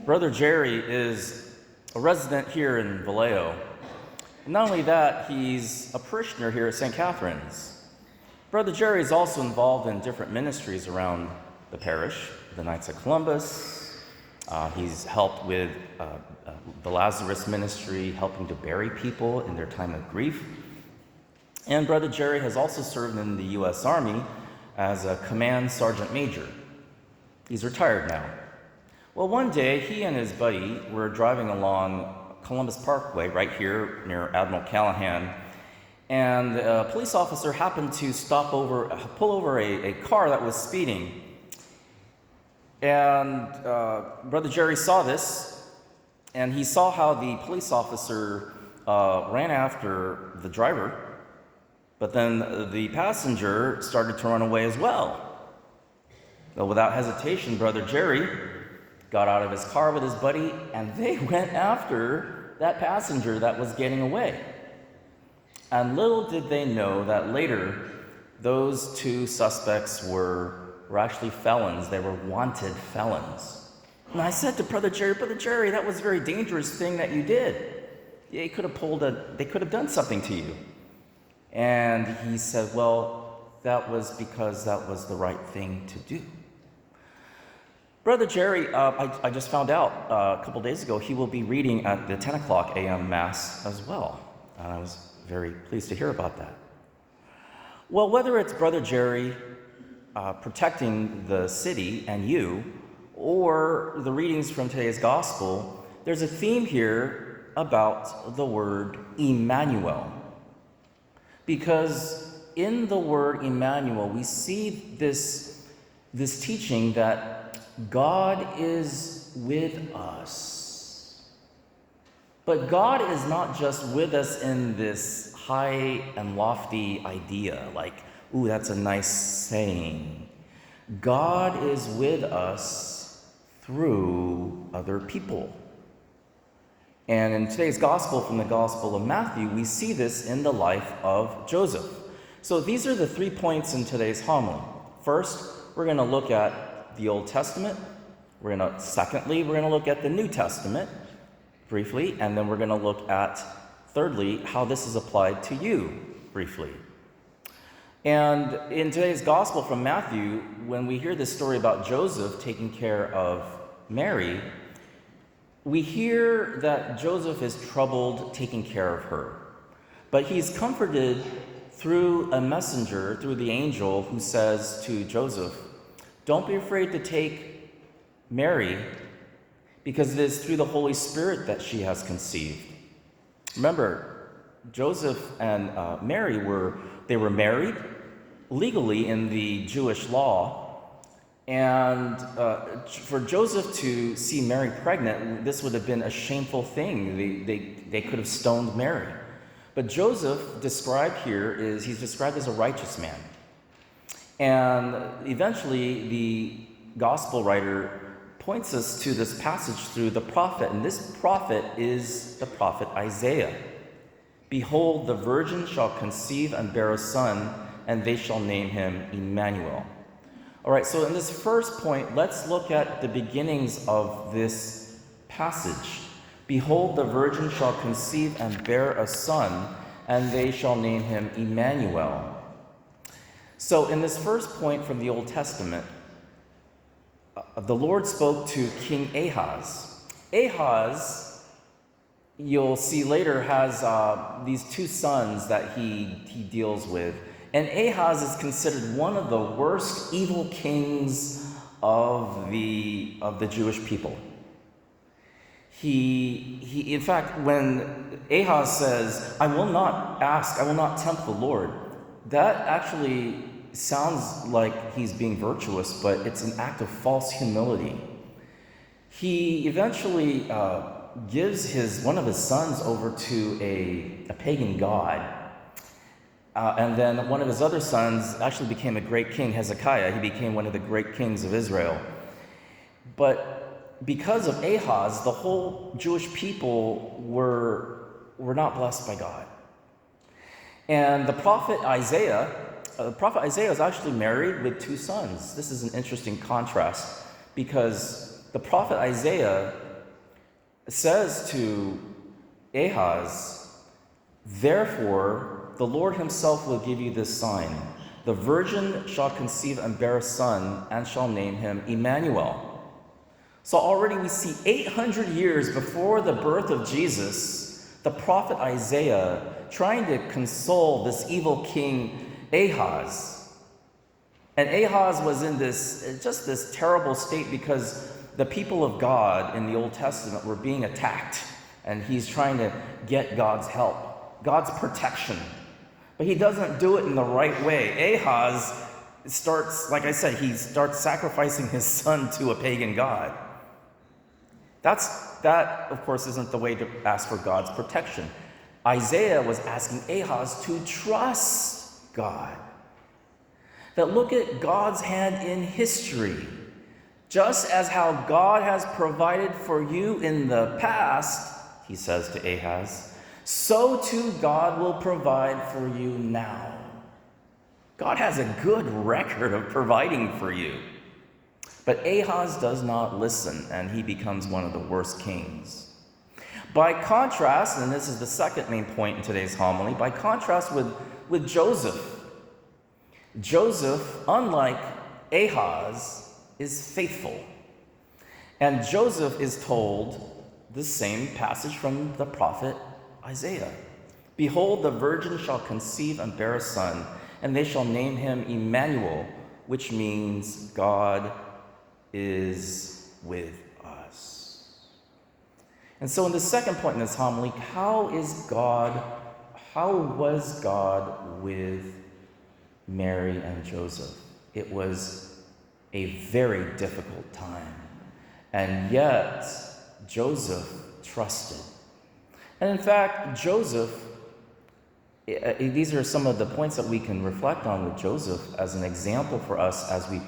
Brother Jerry is a resident here in Vallejo. And not only that, he's a parishioner here at St. Catherine's. Brother Jerry is also involved in different ministries around the parish, the Knights of Columbus. He's helped with the Lazarus ministry, helping to bury people in their time of grief. And Brother Jerry has also served in the U.S. Army as a command sergeant major. He's retired now. Well, one day, he and his buddy were driving along Columbus Parkway right here near Admiral Callahan, and a police officer happened to pull over a car that was speeding. And Brother Jerry saw this, and he saw how the police officer ran after the driver, but then the passenger started to run away as well. Well, without hesitation, Brother Jerry got out of his car with his buddy, and they went after that passenger that was getting away. And little did they know that later, those two suspects were actually felons. They were wanted felons. And I said to Brother Jerry, that was a very dangerous thing that you did. They could have done something to you. And he said, well, that was because that was the right thing to do. Brother Jerry, I just found out a couple days ago, he will be reading at the 10 o'clock a.m. Mass as well. And I was very pleased to hear about that. Well, whether it's Brother Jerry protecting the city and you, or the readings from today's gospel, there's a theme here about the word Emmanuel. Because in the word Emmanuel, we see this teaching that God is with us. But God is not just with us in this high and lofty idea, like, ooh, that's a nice saying. God is with us through other people. And in today's gospel, from the Gospel of Matthew, we see this in the life of Joseph. So these are the 3 points in today's homily. First, we're going to look at the Old Testament. Secondly, we're going to look at the New Testament briefly, and then we're going to look at, thirdly, how this is applied to you briefly. And in today's gospel from Matthew, when we hear this story about Joseph taking care of Mary, we hear that Joseph is troubled taking care of her. But he's comforted through a messenger, through the angel who says to Joseph, don't be afraid to take Mary, because it is through the Holy Spirit that she has conceived. Remember, Joseph and Mary were married legally in the Jewish law, and for Joseph to see Mary pregnant, this would have been a shameful thing. They could have stoned Mary. But Joseph he's described as a righteous man. And eventually, the gospel writer points us to this passage through the prophet, and this prophet is the prophet Isaiah. Behold, the virgin shall conceive and bear a son, and they shall name him Emmanuel. All right, so in this first point, let's look at the beginnings of this passage. Behold, the virgin shall conceive and bear a son, and they shall name him Emmanuel. So in this first point from the Old Testament, the Lord spoke to King Ahaz. Ahaz, you'll see later, has these two sons that he deals with. And Ahaz is considered one of the worst evil kings of the Jewish people. He in fact, when Ahaz says, I will not tempt the Lord, that actually sounds like he's being virtuous, but it's an act of false humility. He eventually gives one of his sons over to a pagan god. And then one of his other sons actually became a great king, Hezekiah. He became one of the great kings of Israel. But because of Ahaz, the whole Jewish people were not blessed by God. And the prophet Isaiah is actually married with two sons. This is an interesting contrast because the prophet Isaiah says to Ahaz, "Therefore, the Lord himself will give you this sign. The virgin shall conceive and bear a son, and shall name him Emmanuel." So already we see 800 years before the birth of Jesus, the prophet Isaiah trying to console this evil king Ahaz. And Ahaz was in this terrible state because the people of God in the Old Testament were being attacked, and he's trying to get God's help, God's protection. But he doesn't do it in the right way. Ahaz starts, like I said, he starts sacrificing his son to a pagan god. That, of course, isn't the way to ask for God's protection. Isaiah was asking Ahaz to trust God. That look at God's hand in history. Just as how God has provided for you in the past, he says to Ahaz, so too God will provide for you now. God has a good record of providing for you. But Ahaz does not listen, and he becomes one of the worst kings. By contrast, and this is the second main point in today's homily, by contrast with Joseph. Joseph, unlike Ahaz, is faithful. And Joseph is told the same passage from the prophet Isaiah. "Behold, the virgin shall conceive and bear a son, and they shall name him Emmanuel," which means God is with us. And so in the second point in this homily, how was God with Mary and Joseph? It was a very difficult time. And yet, Joseph trusted. And in fact, Joseph, these are some of the points that we can reflect on with Joseph as an example for us as we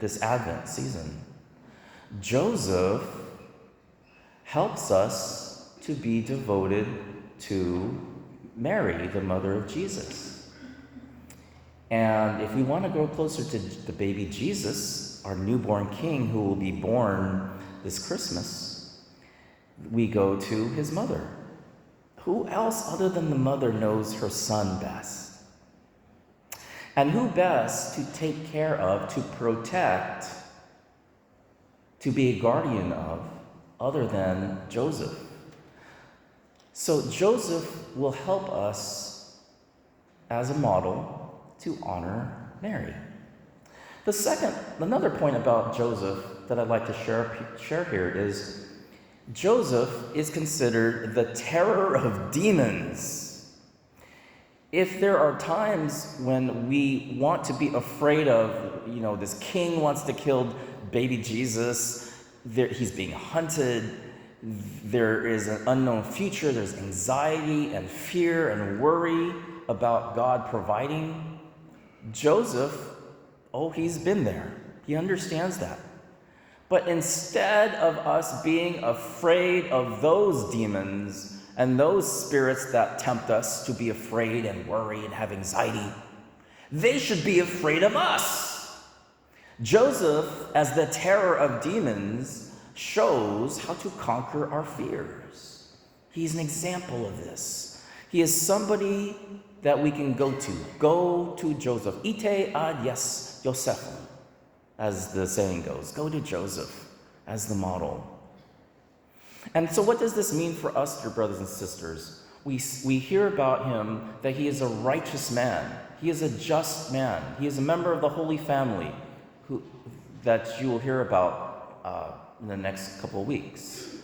this Advent season. Joseph helps us to be devoted to Mary, the mother of Jesus. And if we want to grow closer to the baby Jesus, our newborn king who will be born this Christmas, we go to his mother. Who else other than the mother knows her son best? And who best to take care of, to protect, to be a guardian of, other than Joseph? So Joseph will help us as a model to honor Mary. Another point about Joseph that I'd like to share here is Joseph is considered the terror of demons. If there are times when we want to be afraid of, this king wants to kill baby Jesus, he's being hunted, there is an unknown future, there's anxiety and fear and worry about God providing, Joseph, he's been there. He understands that. But instead of us being afraid of those demons and those spirits that tempt us to be afraid and worry and have anxiety, they should be afraid of us. Joseph, as the terror of demons, shows how to conquer our fears. He's an example of this. He is somebody that we can go to. Go to Joseph. Ite ad Yosef, as the saying goes. Go to Joseph as the model. And so what does this mean for us, dear brothers and sisters? We hear about him that he is a righteous man. He is a just man. He is a member of the Holy Family that you will hear about in the next couple of weeks.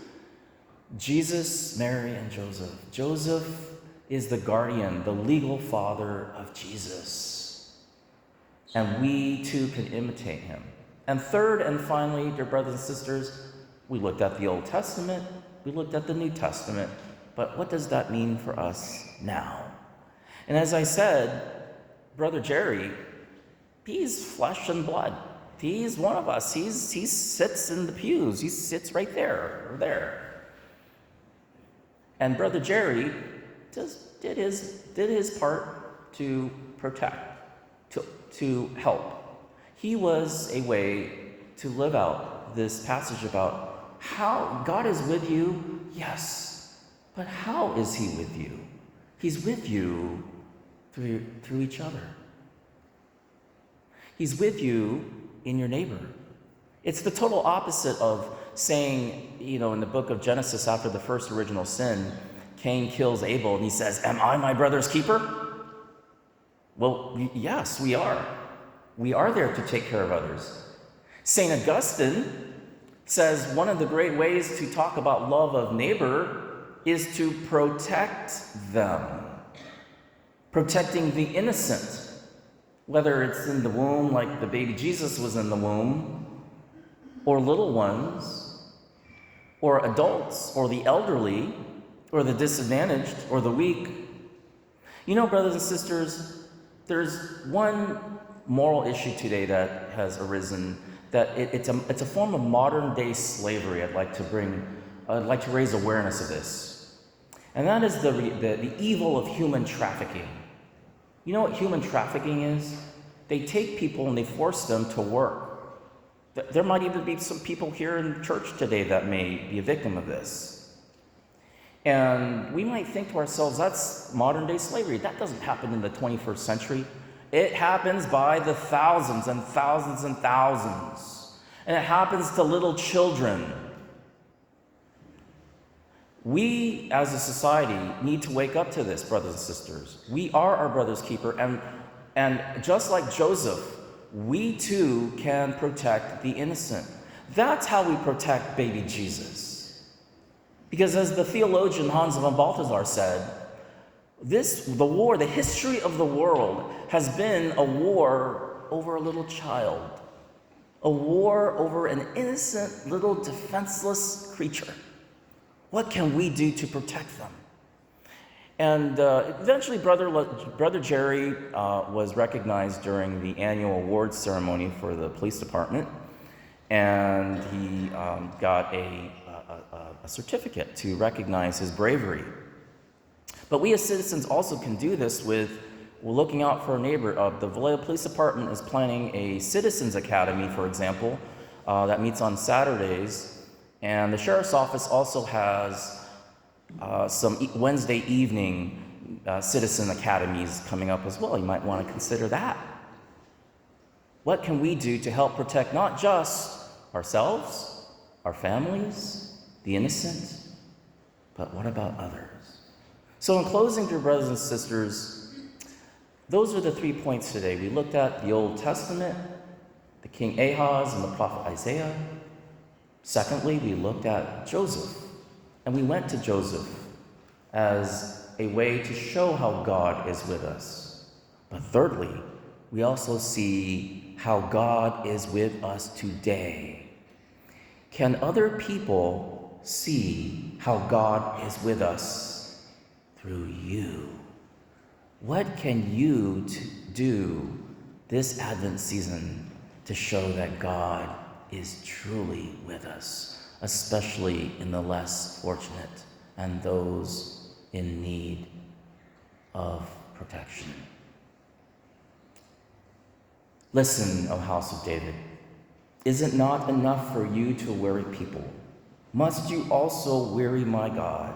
Jesus, Mary, and Joseph. Joseph is the guardian, the legal father of Jesus. And we too can imitate him. And third and finally, dear brothers and sisters, we looked at the Old Testament, we looked at the New Testament, but what does that mean for us now? And as I said, Brother Jerry, he's flesh and blood. He's one of us. He sits in the pews. He sits right there or there. And Brother Jerry just did his part to protect, to help. He was a way to live out this passage about How? God is with you? Yes. But how is he with you? He's with you through each other. He's with you in your neighbor. It's the total opposite of saying, in the book of Genesis, after the first original sin, Cain kills Abel and he says, "Am I my brother's keeper?" Well, yes, we are. We are there to take care of others. St. Augustine says one of the great ways to talk about love of neighbor is to protect them. Protecting the innocent, whether it's in the womb like the baby Jesus was in the womb, or little ones, or adults, or the elderly, or the disadvantaged, or the weak. Brothers and sisters, there's one moral issue today that has arisen, that it's a form of modern day slavery. I'd like to raise awareness of this. And that is the evil of human trafficking. You know what human trafficking is? They take people and they force them to work. There might even be some people here in church today that may be a victim of this. And we might think to ourselves, that's modern day slavery. That doesn't happen in the 21st century. It happens by the thousands and thousands and thousands. And it happens to little children. We, as a society, need to wake up to this, brothers and sisters. We are our brother's keeper, and just like Joseph, we too can protect the innocent. That's how we protect baby Jesus. Because as the theologian Hans von Balthasar said, the history of the world has been a war over a little child, a war over an innocent little defenseless creature. What can we do to protect them? And eventually, Brother Jerry was recognized during the annual awards ceremony for the police department, and he got a certificate to recognize his bravery. But we as citizens also can do this with looking out for our neighbor. The Vallejo Police Department is planning a Citizens Academy, for example, that meets on Saturdays, and the Sheriff's Office also has some Wednesday evening citizen academies coming up as well. You might want to consider that. What can we do to help protect not just ourselves, our families, the innocent, but what about others? So in closing, dear brothers and sisters, those are the 3 points today. We looked at the Old Testament, the King Ahaz and the prophet Isaiah. Secondly, we looked at Joseph. And we went to Joseph as a way to show how God is with us. But thirdly, we also see how God is with us today. Can other people see how God is with us through you? What can you do this Advent season to show that God is truly with us, especially in the less fortunate and those in need of protection? Listen, O house of David, is it not enough for you to weary people? Must you also weary my God?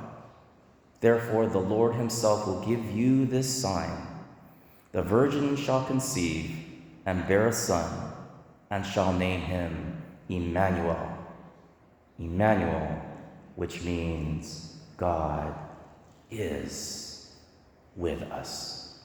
Therefore the Lord himself will give you this sign. The virgin shall conceive and bear a son, and shall name him Emmanuel. Emmanuel, which means God is with us.